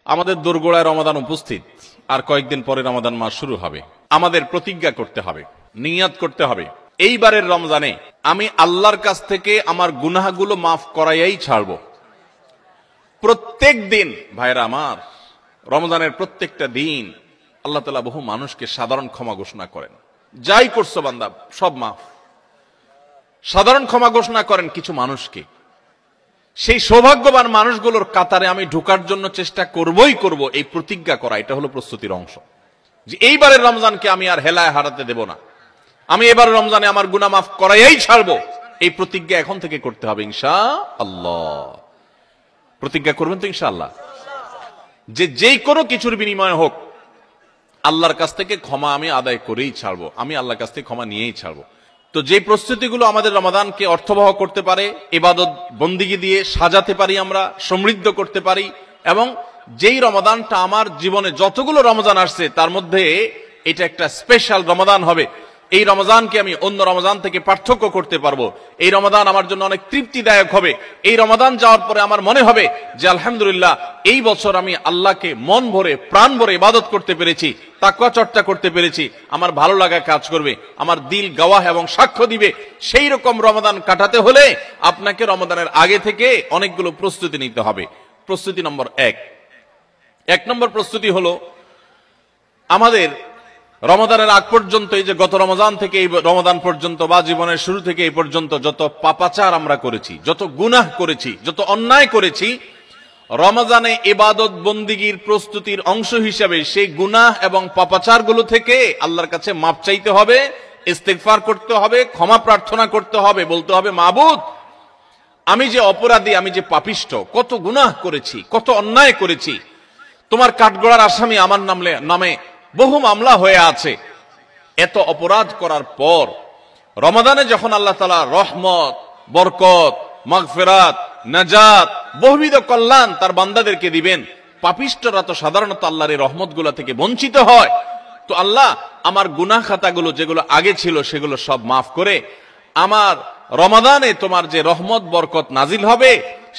আমাদের দোরগোড়ায় রমাদান উপস্থিত, আর কয়েকদিন পরে রমাদান মাস শুরু হবে। আমাদের প্রতিজ্ঞা করতে হবে, নিয়াত করতে হবে, এইবারের রমজানে আমি আল্লাহর কাছ থেকে আমার গুনাহগুলো মাফ করাইয়াই ছাড়ব। প্রত্যেক দিন ভাইরা আমার, রমজানের প্রত্যেকটা দিন আল্লাহ তাআলা বহু মানুষকে সাধারণ ক্ষমা ঘোষণা করেন। যাই করছো বান্দা সব মাফ, সাধারণ ক্ষমা ঘোষণা করেন কিছু মানুষকে। সেই সৌভাগ্যবান মানুষগুলোর কাতারে আমি ঢোকার জন্য চেষ্টা করবই করব। এই প্রতিজ্ঞা করা, এটা হলো প্রস্তুতির অংশ, যে এইবারের রমজানকে আমি আর হেলায় হারাতে দেব না, আমি এবার রমজানে আমার গুনাহ মাফ করাইয়াই ছাড়বো। এই প্রতিজ্ঞা এখন থেকে করতে হবে ইনশাআল্লাহ। প্রতিজ্ঞা করবেন তো ইনশাআল্লাহ, যে যেই কোনো কিছুর বিনিময় হোক আল্লাহর কাছ থেকে ক্ষমা আমি আদায় করেই ছাড়বো, আমি আল্লাহর কাছ থেকে ক্ষমা নিয়েই ছাড়বো। তো যে প্রস্তুতিগুলো আমাদের রমাদানকে অর্থবহ করতে পারে, ইবাদত বন্দিগি দিয়ে সাজাতে পারি, আমরা সমৃদ্ধ করতে পারি, এবং যেই রমাদানটা আমার জীবনে যতগুলো রমজান আসছে তার মধ্যে এটা একটা স্পেশাল রমাদান হবে, এই রমজানকে আমি অন্য রমজান থেকে পার্থক্য করতে পারবো, এই রমাদান আমার জন্য অনেক তৃপ্তিদায়ক হবে, এই রমাদান যাওয়ার পরে আমার মনে হবে যে আলহামদুলিল্লাহ এই বছর আমি আল্লাহকে মন ভরে প্রাণ ভরে ইবাদত করতে পেরেছি, তাকওয়া চর্চা করতে পেরেছি, আমার ভালো লাগা কাজ করবে, আমার দিল গাওয়াহ এবং সাক্ষ্য দিবে। সেই রকম রমাদান কাটাতে হলে আপনাকে রমাদানের আগে থেকে অনেকগুলো প্রস্তুতি নিতে হবে। প্রস্তুতি নম্বর এক নম্বর প্রস্তুতি হলো আমাদের রমাদানের আগ পর্যন্ত, এই যে গত রমজান থেকে এই রমাদান পর্যন্ত বা জীবনের শুরু থেকে এই পর্যন্ত যত পাপাচার আমরা করেছি, যত গুনাহ করেছি, যত অন্যায় করেছি, রমজানে ইবাদত বন্দিগির প্রস্তুতির অংশ হিসাবে সেই গুনাহ এবং পাপাচারগুলো থেকে আল্লাহর কাছে মাপ চাইতে হবে, ইস্তেগফার করতে হবে, ক্ষমা প্রার্থনা করতে হবে, বলতে হবে মাবুদ আমি যে অপরাধী, আমি যে পাপিষ্ঠ, কত গুনাহ করেছি, কত অন্যায় করেছি, তোমার কাঠগড়ার আসামি আমার নামে বহু মামলা হয়ে আছে। এত অপরাধ করার পর রমাদানে যখন আল্লাহ তাআলা রহমত, বরকত, মাগফিরাত, নাজাত, বহুবিধ কল্যাণ তার বান্দাদেরকে দিবেন, পাপিষ্ঠরা তো সাধারণত আল্লাহর এই রহমতগুলো থেকে বঞ্চিত হয়। তো আল্লাহ আমার গুনাহ খাতাগুলো যেগুলো আগে ছিল সেগুলো সব মাফ করে আমার রমাদানে তোমার যে রহমত বরকত নাজিল হবে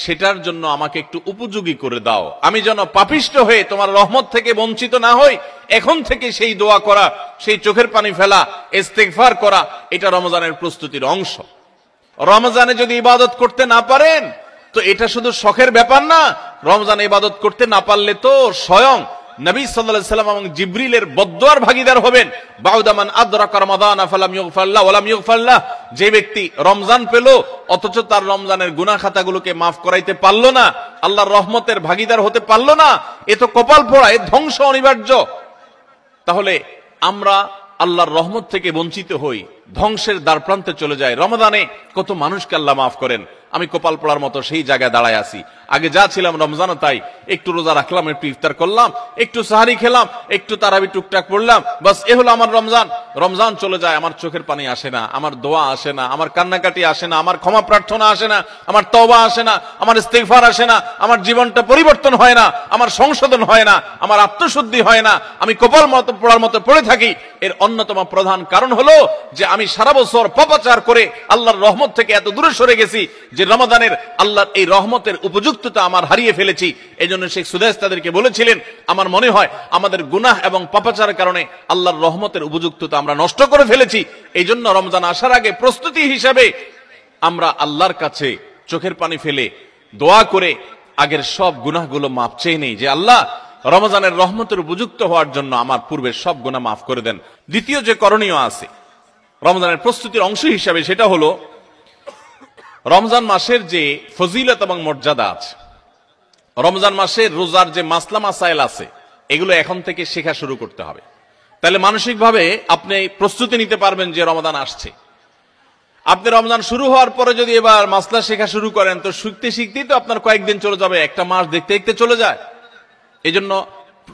সেটার জন্য আমাকে একটু উপযোগী করে দাও, আমি যেন পাপিষ্ঠ হয়ে তোমার রহমত থেকে বঞ্চিত না হই। এখন থেকে সেই দোয়া করা, সেই চোখের পানি ফেলা, ইস্তেগফার করা, এটা রমজানের প্রস্তুতির অংশ। রমজানে যদি ইবাদত করতে না পারেন তো এটা শুধু শখের ব্যাপার না, রমজানে ইবাদত করতে না পারলে তো স্বয়ং নবী সাল্লাল্লাহু আলাইহি সাল্লাম এবং জিবরিলের বদদুয়ার ভাগীদার হবেন। বাউদা মান আদরাকা রমাদানা ফালাম ইগফারলাহ ওয়ালাম ইগফারলাহ, যে ব্যক্তি রমজান পেল অথচ তার রমজানের গুনাহ খাতাগুলোকে মাফ করাইতে পারলো না, আল্লাহর রহমতের ভাগীদার হতে পারলো না, এ তো কপাল পোড়া, এ ধ্বংস অনিবার্য। তাহলে আমরা আল্লাহর রহমত থেকে বঞ্চিত হই, ধ্বংসের দ্বারপ্রান্তে চলে যায়। রমাদানে কত মানুষকে আল্লাহ মাফ করেন, আমি কপাল পোড়ার মতো সেই জায়গায় দাঁড়ায় আছি। আগে যা ছিলাম রমজানও তাই, একটু রোজা রাখলাম, একটু ইফতার করলাম, একটু সাহারি খেলাম, একটু তারাবি টুকটাক পড়লাম, বাস এ হলো আমার রমজান। রমজান চলে যায়, আমার চোখের পানি আসে না, আমার দোয়া আসে না, আমার কান্নাকাটি আসে না, আমার ক্ষমা প্রার্থনা আসে না, আমার তওবা আসে না, আমার ইস্তেগফার আসে না, আমার জীবনটা পরিবর্তন হয় না, আমার সংশোধন হয় না, আমার আত্মশুদ্ধি হয় না, আমি কপাল মতো পোড়ার মতো পড়ে থাকি। এর অন্যতম প্রধান কারণ হলো যে আমি সারা বছর পাপাচার করে আল্লাহর রহমত থেকে এত দূরে সরে গেছি যে রমাদানের আল্লাহর এই রহমতের উপযুক্ততা আমার হারিয়ে ফেলেছি। এই জন্য শেখ সুদেশ তাদেরকে বলেছিলেন, আমার মনে হয় আমাদের গুনাহ এবং পাপাচারের কারণে আল্লাহর রহমতের উপযুক্ততা আমরা নষ্ট করে ফেলেছি। এই জন্য রমজান আসার আগে প্রস্তুতি হিসেবে আমরা আল্লাহর কাছে চোখের পানি ফেলে দোয়া করে আগের সব গুনাহগুলো মাফ চেয়ে নেই, যে আল্লাহ রমজানের রহমতের উপযুক্ত হওয়ার জন্য আমার পূর্বের সব গুনাহ মাফ করে দেন। দ্বিতীয় যে করণীয় আছে রমজানের প্রস্তুতির অংশ হিসাবে, সেটা হলো রমজান মাসের যে ফজিলত এবং মর্যাদা আছে, রমজান মাসের রোজার যে মাসলা মাসাইল আছে, এগুলো এখন থেকে শেখা শুরু করতে হবে। তাহলে মানসিকভাবে আপনি প্রস্তুতি নিতে পারবেন যে রমাদান আসছে। আপনি রমজান শুরু হওয়ার পরে যদি এবার মাসলা শেখা শুরু করেন তো শিখতে শিখতেই তো আপনার কয়েকদিন চলে যাবে, একটা মাস দেখতে দেখতে চলে যায়। এই জন্য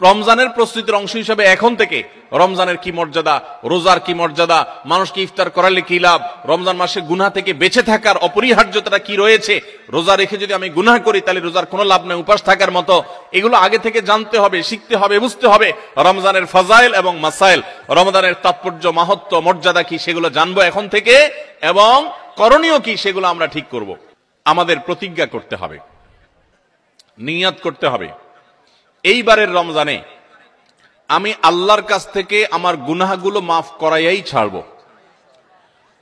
রমজানের প্রস্তুতির অংশ হিসেবে এখন থেকে রমজানের কি মর্যাদা, রোজার কি মর্যাদা, মানুষকে ইফতার করালে কি লাভ, রমজান মাসে গুনাহ থেকে বেঁচে থাকার অপরিহার্যতা কি রয়েছে, রোজা রেখে যদি আমি গুনাহ করি তাহলে রোজার কোনো লাভ নেই, উপাস থাকার মতো, এগুলো আগে থেকে জানতে হবে, শিখতে হবে, বুঝতে হবে। রমজানের ফাজাইল এবং মাসাইল, রমজানের তাৎপর্য, মাহাত্ম্য, মর্যাদা কি সেগুলো জানবো এখন থেকে, এবং করণীয় কি সেগুলো আমরা ঠিক করব। আমাদের প্রতিজ্ঞা করতে হবে, নিয়াত করতে হবে, এইবারের রমজানে আমি আল্লাহর কাছ থেকে আমার গুনাহগুলো মাফ করাইয়াই ছাড়ব।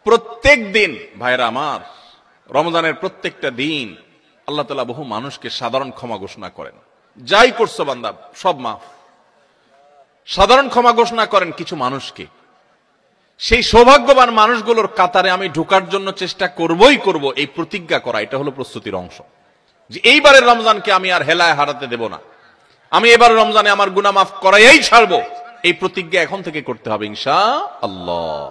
প্রত্যেক দিন ভাইরা আমার, রমজানের প্রত্যেকটা দিন আল্লাহ তাআলা বহু মানুষকে সাধারণ ক্ষমা ঘোষণা করেন। যাই করছো বান্দা সব মাফ, সাধারণ ক্ষমা ঘোষণা করেন কিছু মানুষকে। সেই সৌভাগ্যবান মানুষগুলোর কাতারে আমি ঢোকার জন্য চেষ্টা করবই করব, এই প্রতিজ্ঞা করা, এটা হলো প্রস্তুতির অংশ। যে এইবারের রমজানকে আমি আর হেলায় হারাতে দেব না, আমি এবার রমজানে আমার গুনাহ মাফ করাইয়াই ছাড়বো, এই প্রতিজ্ঞা এখন থেকে করতে হবে ইনশাআল্লাহ।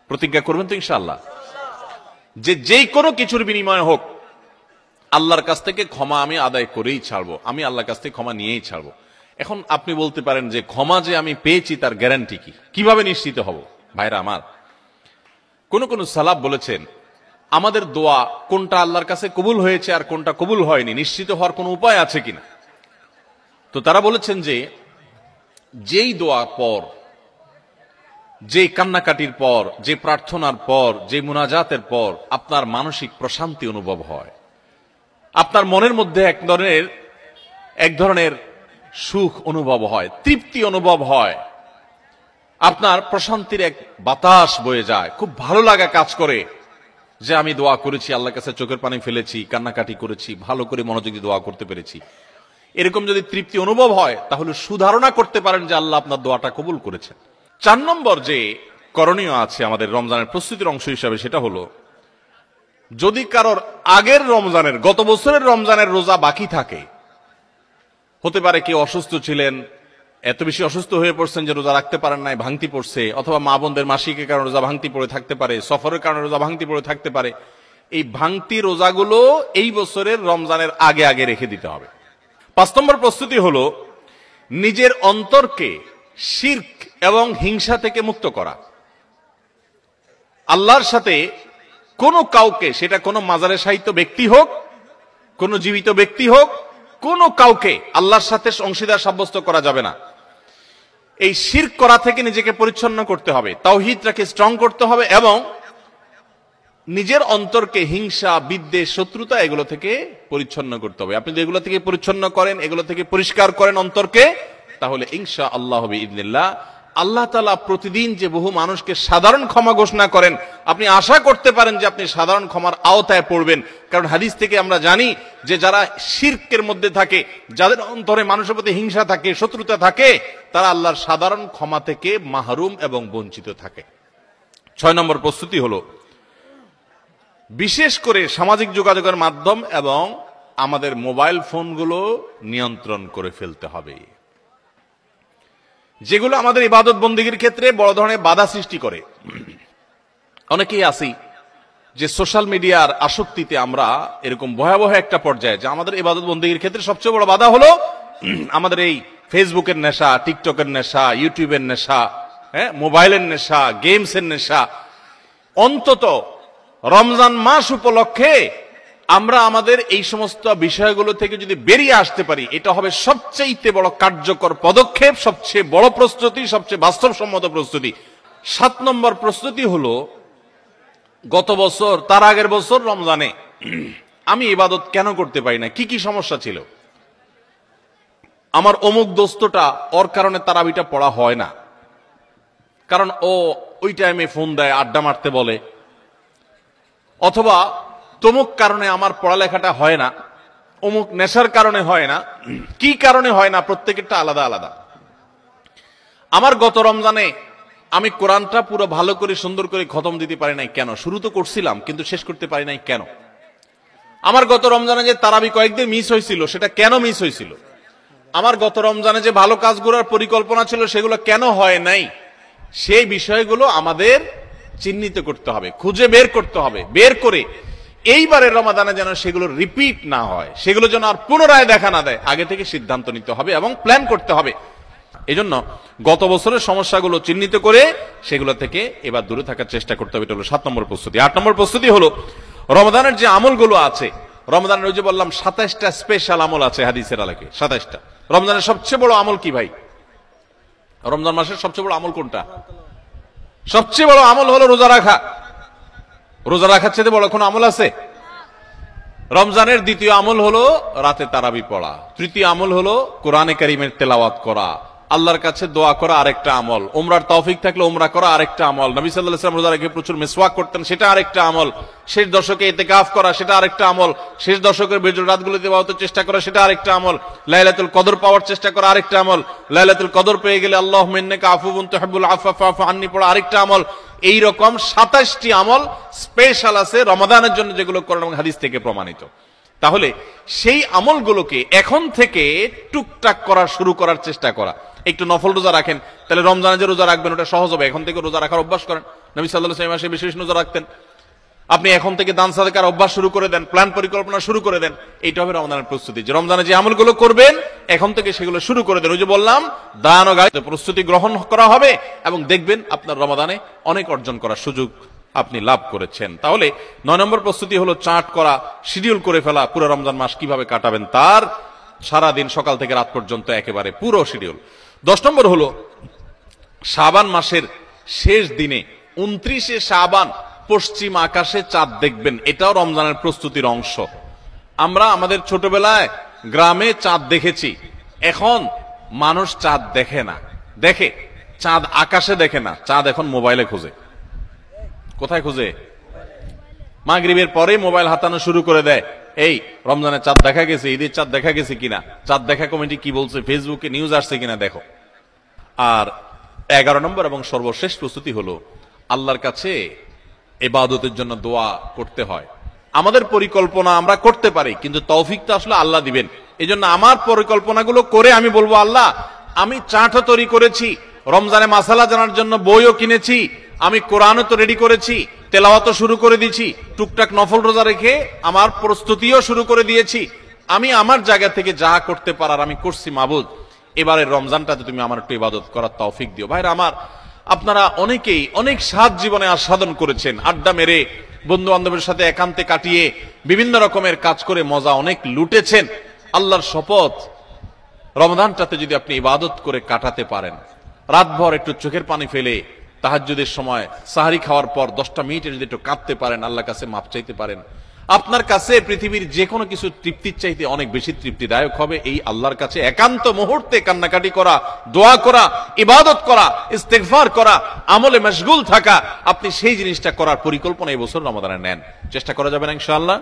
প্রতিজ্ঞা করবেন তো ইনশাআল্লাহ, যে যেই কোনো কিছুর বিনিময়ে হোক আল্লাহর কাছ থেকে ক্ষমা আমি আদায় করেই ছাড়বো, আমি আল্লাহর কাছ থেকে ক্ষমা নিয়েই ছাড়বো। এখন আপনি বলতে পারেন যে ক্ষমা যে আমি পেয়েছি তার গ্যারান্টি কি, কিভাবে নিশ্চিত হব? ভাইরা আমার, কোন কোন সালাফ বলেছেন আমাদের দোয়া কোনটা আল্লাহর কাছে কবুল হয়েছে আর কোনটা কবুল হয়নি নিশ্চিত হওয়ার কোন উপায় আছে কিনা। তো তারা বলেছেন যে যেই দোয়ার পর, যে কান্নাকাটির পর, যে প্রার্থনার পর, যে মুনাজাতের পর আপনার মানসিক প্রশান্তি অনুভব হয়, আপনার মনের মধ্যে এক ধরনের সুখ অনুভব হয়, তৃপ্তি অনুভব হয়, আপনার প্রশান্তির এক বাতাস বয়ে যায়, খুব ভালো লাগা কাজ করে যে আমি দোয়া করেছি, আল্লাহর কাছে চোখের পানি ফেলেছি, কান্নাকাটি করেছি, ভালো করে মনোযোগী দোয়া করতে পেরেছি, এরকম যদি তৃপ্তি অনুভব হয় তাহলে সুধারণা করতে পারেন যে আল্লাহ আপনার দোয়াটা কবুল করেছেন। 4 নম্বর যে করণীয় আছে আমাদের রমজানের প্রস্তুতির অংশ হিসাবে, সেটা হলো যদি কারোর আগের রমজানের, গত বছরের রমজানের রোজা বাকি থাকে, হতে পারে কেউ অসুস্থ ছিলেন, এত বেশি অসুস্থ হয়ে পড়ছেন যে রোজা রাখতে পারেন নাই, ভাঙতি পড়ছে, অথবা মা বোনদের মাসিকের কারণে রোজা ভাঙতি পড়ে থাকতে পারে, সফরের কারণে রোজা ভাঙতি পড়ে থাকতে পারে, এই ভাঙতি রোজাগুলো এই বছরের রমজানের আগে আগে রেখে দিতে হবে। 5 নম্বর প্রস্তুতি হলো নিজের অন্তরকে শিরক এবং হিংসা থেকে মুক্ত করা। আল্লাহর সাথে কোন কাউকে, সেটা কোন মাজারে শায়িত ব্যক্তি হোক, কোন জীবিত ব্যক্তি হোক, কোন কাউকে আল্লাহর সাথে অংশীদার সাব্যস্ত করা যাবে না। এই শিরক করা থেকে নিজেকে পরিচ্ছন্ন করতে হবে, তাওহীদটাকে স্ট্রং করতে হবে এবং নিজের অন্তরকে হিংসা, বিদ্বেষ, শত্রুতা এগুলো থেকে পরিচ্ছন্ন করতে হবে। আপনি যদি এগুলো থেকে পরিচ্ছন্ন করেন, এগুলো থেকে পরিষ্কার করেন অন্তরকে, তাহলে ইনশাআল্লাহ বিইذনিল্লাহ আল্লাহ তাআলা প্রতিদিন যে বহু মানুষকে সাধারণ ক্ষমা ঘোষণা করেন, আপনি আশা করতে পারেন যে আপনি সাধারণ ক্ষমার আওতায় পড়বেন। কারণ হাদিস থেকে আমরা জানি যে যারা শিরকের মধ্যে থাকে, যাদের অন্তরে মানুষের প্রতি হিংসা থাকে, শত্রুতা থাকে, তারা আল্লাহর সাধারণ ক্ষমা থেকে মাহরুম এবং বঞ্চিত থাকে। 6 নম্বর প্রস্তুতি হলো বিশেষ করে সামাজিক যোগাযোগের মাধ্যম এবং আমাদের মোবাইল ফোনগুলো নিয়ন্ত্রণ করে ফেলতে হবে, যেগুলো আমাদের ইবাদত বন্দেগীর ক্ষেত্রে বড় ধরনের বাধা সৃষ্টি করে। অনেকেই আছি যে সোশ্যাল মিডিয়ার আসক্তিতে আমরা এরকম ভয়াবহ একটা পর্যায়ে, যে আমাদের ইবাদত বন্দেগীর ক্ষেত্রে সবচেয়ে বড় বাধা হলো আমাদের এই ফেসবুকের নেশা, টিকটকের নেশা, ইউটিউবের নেশা, মোবাইলের নেশা, গেমসের নেশা। অন্তত রমজান মাস উপলক্ষে আমরা আমাদের এই সমস্ত বিষয়গুলো থেকে যদি বেরিয়ে আসতে পারি, এটা হবে সবচেয়ে বড় কার্যকর পদক্ষেপ, সবচেয়ে বড় প্রস্তুতি, সবচেয়ে বাস্তবসম্মত প্রস্তুতি। 7 নম্বর প্রস্তুতি হলো গত বছর, তার আগের বছর রমজানে আমি ইবাদত কেন করতে পারি না, কি কি সমস্যা ছিল, আমার অমুক দোস্তটা, ওর কারণে তারাবিটা পড়া হয় না, কারণ ও ওই টাইমে ফোন দেয়, আড্ডা মারতে বলে, অথবা তমুক কারণে আমার পড়ালেখাটা হয় না, অমুক নেশার কারণে হয় না, কি কারণে হয় না, প্রত্যেকেরটা আলাদা আলাদা। আমার গত রমজানে আমি কোরআনটা পুরো ভালো করে সুন্দর করে খতম দিতে পারি নাই কেন, শুরু তো করছিলাম কিন্তু শেষ করতে পারি নাই কেন। আমার গত রমজানে যে তারাবি কয়েকদিন মিস হয়েছিল, সেটা কেন মিস হয়েছিল। আমার গত রমজানে যে ভালো কাজগুলোর পরিকল্পনা ছিল, সেগুলো কেন হয় নাই। সেই বিষয়গুলো আমাদের চিহ্নিত করতে হবে, খুঁজে বের করতে হবে, বের করে এইবারের রমাদানে যেন সেগুলো রিপিট না হয়, সেগুলো যেন আর পুনরায় দেখা না দেয়, আগে থেকে সিদ্ধান্ত নিতে হবে এবং প্ল্যান করতে হবে। এজন্য গত বছরের সমস্যাগুলো চিহ্নিত করে সেগুলো থেকে এবার দূরে থাকার চেষ্টা করতে হবে। এটা হলো 7 নম্বর প্রস্তুতি। 8 নম্বর প্রস্তুতি হলো রমাদানের যে আমলগুলো আছে, রমজানের ওই যে বললাম 27টা স্পেশাল আমল আছে হাদিসের আলোকে, 27টা। রমজানের সবচেয়ে বড় আমল কি ভাই? রমজান মাসের সবচেয়ে বড় আমল কোনটা? সবচেয়ে বড় আমল হলো রোজা রাখা। রোজা রাখার চেয়ে বড় কোনো আমল আছে? রমজানের দ্বিতীয় আমল হলো রাতে তারাবি পড়া, তৃতীয় আমল হলো কোরআনে কারীমের তেলাওয়াত করা, আল্লাহর কাছে দোয়া করা আরেকটা আমল, উমরার তৌফিক থাকলে উমরা করা আরেকটা আমল, নবী সাল্লাল্লাহু আলাইহি ওয়াসাল্লাম রোজা রেখে প্রচুর মিসওয়াক করতেন সেটা আরেকটা আমল, শেষ দশকে ইতিকাফ করা সেটা আরেকটা আমল, শেষ দশকের বেজর রাতগুলোতে ইবাদতের চেষ্টা করা সেটা আরেকটা আমল, লাইলাতুল কদর পাওয়ার চেষ্টা করা আরেকটা আমল, লাইলাতুল কদর পেয়ে গেলে আল্লাহুম্মা ইন্নাকা আফুউন তুহিব্বুল আফওয়া ফা'ফু আন্নি পড়া আরেকটা আমল। এই রকম 27টি আমল স্পেশাল আছে রমাদানের জন্য, যেগুলো কোরআন এবং হাদিস থেকে প্রমাণিত। তাহলে সেই আমলগুলোকে এখন থেকে টুকটাক করা শুরু করার চেষ্টা করা। একটু নফল রোজা রাখেন, তাহলে রমজানে যে রোজা রাখবেন ওটা সহজ হবে। এখন থেকে রোজা রাখার অভ্যাস করেন, নবী সাল্লাল্লাহু আলাইহি ওয়াসাল্লাম বিশেষ রোজা রাখতেন। আপনি এখন থেকে দান সাদাকার অভ্যাস শুরু করে দেন, প্ল্যান পরিকল্পনা শুরু করে দেন। এইটা হবে রমজানের প্রস্তুতি, যে রমজানে যে আমলগুলো করবেন এখন থেকে সেগুলো শুরু করে দেন। ওই যে বললাম দান ও গায়ে প্রস্তুতি গ্রহণ করা হবে এবং দেখবেন আপনার রমাদানে অনেক অর্জন করার সুযোগ আপনি লাভ করেছেন। তাহলে 9 নম্বর প্রস্তুতি হলো চার্ট করা, শিডিউল করে ফেলা, পুরো রমজান মাস কিভাবে কাটাবেন তার সারাদিন সকাল থেকে রাত পর্যন্ত একেবারে পুরো শিডিউল। 10 নম্বর হলো শাবান মাসের শেষ দিনে 29শে শাবান পশ্চিম আকাশে চাঁদ দেখবেন, এটাও রমজানের প্রস্তুতির অংশ। আমরা আমাদের ছোটবেলায় গ্রামে চাঁদ দেখেছি, এখন মানুষ চাঁদ দেখে না, দেখে চাঁদ আকাশে দেখে না, চাঁদ এখন মোবাইলে খোঁজে। কোথায় খুঁজে? মাগরিবের পরে মোবাইল হাতানো শুরু করে দেয়, এই রমজানের চাঁদ দেখা গেছে, ঈদের চাঁদ দেখা গেছে কিনা, চাঁদ দেখা কমিটি কি বলছে, ফেসবুকে নিউজ আসছে কিনা দেখো। আর 11 নম্বর এবং সর্বশেষ প্রস্তুতি হলো আল্লাহর কাছে ইবাদতের জন্য দোয়া করতে হয়। আমাদের পরিকল্পনা আমরা করতে পারি, কিন্তু তৌফিকটা আসলে আল্লাহ দিবেন। এই জন্য আমার পরিকল্পনাগুলো করে আমি বলবো, আল্লাহ আমি চার্টও তৈরি করেছি, রমজানে মাসালা জানার জন্য বইও কিনেছি, আমি কোরআনও তো রেডি করেছি, তেলাওয়াতও শুরু করে দিয়েছি, টুকটাক নফল রোজা রেখে আমার প্রস্তুতিও শুরু করে দিয়েছি। আমি আমার জায়গা থেকে যা করতে পারার আমি করছি। মাবুদ, এবারের রমজানটাতে তুমি আমার একটু ইবাদত করার তৌফিক দিও। ভাইরা আমার, আপনারা অনেকেই অনেক স্বাদ জীবনে আস্বাদন করেছেন, আড্ডা মেরে বন্ধু বান্ধবের সাথে একান্তে কাটিয়ে বিভিন্ন রকমের কাজ করে মজা অনেক লুটেছেন। আল্লাহর শপথ, রমজানটাতে যদি আপনি ইবাদত করে কাটাতে পারেন, রাতভর একটু চোখের পানি ফেলে তাহাজ্জুদের সময় সাহারি খাওয়ার পর 10টা মিনিটে যদি একটু কাঁদতে পারেন, আল্লাহর কাছে মাপ চাইতে পারেন, আপনার কাছে পৃথিবীর যে কোনো কিছু তৃপ্তির চাইতে অনেক বেশি তৃপ্তিদায়ক হবে এই আল্লাহর কাছে একান্ত মুহূর্তে কান্নাকাটি করা, দোয়া করা, ইবাদত করা, ইস্তেগফার করা, আমলে মশগুল থাকা। আপনি সেই জিনিসটা করার পরিকল্পনা এই বছর রমাদানে নেন, চেষ্টা করা যাবে না ইনশাআল্লাহ।